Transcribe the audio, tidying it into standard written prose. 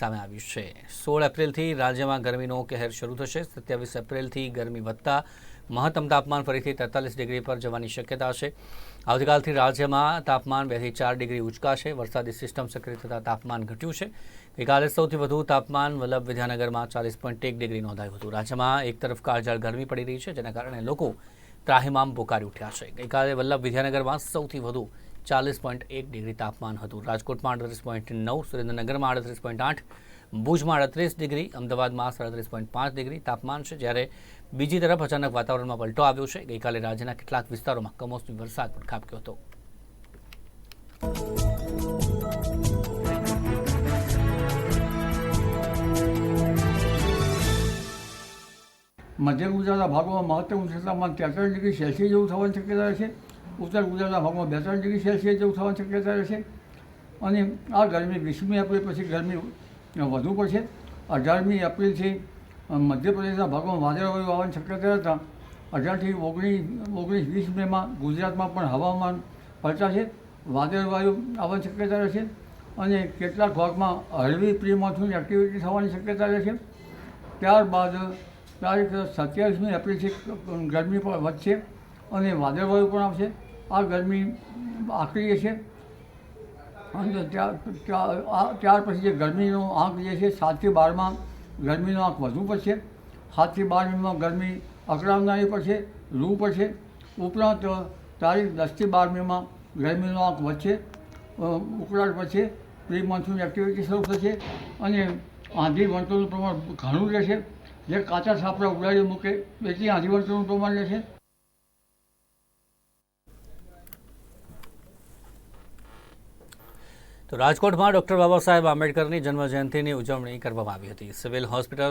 સામે આવ્યું છે। 16 એપ્રિલથી રાજ્યમાં ગરમીનો કહેર શરૂ થશે। 27 એપ્રિલથી ગરમી વધતા મહત્તમ તાપમાન ફરીથી 43 ડિગ્રી પર જવાની શક્યતા છે। આવતીકાલથી રાજ્યમાં તાપમાન 2 થી 4 ડિગ્રી ઉંચકાશે। વરસાદી સિસ્ટમ સક્રિય થતાં તાપમાન ઘટ્યું છે। ગઈકાલે સૌથી વધુ તાપમાન વલ્લભ વિદ્યાનગરમાં 40.1 ડિગ્રી નોંધાયું હતું। રાજ્યમાં એક તરફ કાળઝાળ ગરમી પડી રહી છે, જેના કારણે લોકો ત્રાહિમામ પોકારી ઉઠ્યા છે। ગઈકાલે વલ્લભ વિદ્યાનગરમાં સૌથી વધુ 40.1 ડિગ્રી તાપમાન હતું। રાજકોટમાં 38.9, સુરેન્દ્રનગરમાં 38.8, ભુજમાં 38 ડિગ્રી, અમદાવાદમાં 37.5 ડિગ્રી તાપમાન છે। જ્યારે બીજી તરફ અચાનક વાતાવરણમાં પલટો આવ્યો છે। ગઈકાલે રાજ્યના કેટલાક વિસ્તારોમાં કમોસમી વરસાદ પણ ખાબક્યો હતો। મધ્ય ગુજરાતના ભાગોમાં મહત્તમ તાપમાન 43 ડિગ્રી સેલ્સિયસ જેવું થવાની શક્યતા રહેશે। ઉત્તર ગુજરાતના ભાગમાં 42 ડિગ્રી સેલ્સિયસ જેવું થવાની શક્યતા રહેશે। અને આ ગરમી 20મી એપ્રિલ પછી ગરમી વધુ પડશે। 18મી એપ્રિલથી મધ્યપ્રદેશના ભાગોમાં વાદળવાયુ આવવાની શક્યતા રહેતા 18 થી 19-20 મેમાં ગુજરાતમાં પણ હવામાન પલટાશે। વાદળવાયુ આવવાની શક્યતા રહેશે અને કેટલાક ભાગમાં હળવી પ્રી મોન્સૂન એક્ટિવિટી થવાની શક્યતા રહેશે। ત્યારબાદ તારીખ 27મી એપ્રિલથી ગરમી પણ વધશે અને વાદળવાયુ પણ આવશે। આ ગરમી આકરી છે અને ત્યાર પછી જે ગરમીનો આંક જે છે 7 થી 12માં ગરમીનો આંક વધુ પડશે। 7 થી 12મીમાં ગરમી અકળાવનારી પડશે, લૂ પડશે। ઉપરાંત તારીખ 10 થી 12મીમાં ગરમીનો આંક વધશે, ઉકળાટ પડશે, પ્રી મોન્સૂન એક્ટિવિટી શરૂ થશે અને આંધી વંટોળનું પ્રમાણ ઘણું રહેશે। જે કાચા છાપરા ઉડાડી મૂકે એટલી આંધી વંટોળનું પ્રમાણ રહેશે। તો રાજકોટમાં ડૉક્ટર બાબા સાહેબ આંબેડકરની જન્મજયંતિની ઉજવણી કરવામાં આવી હતી। Civil hospital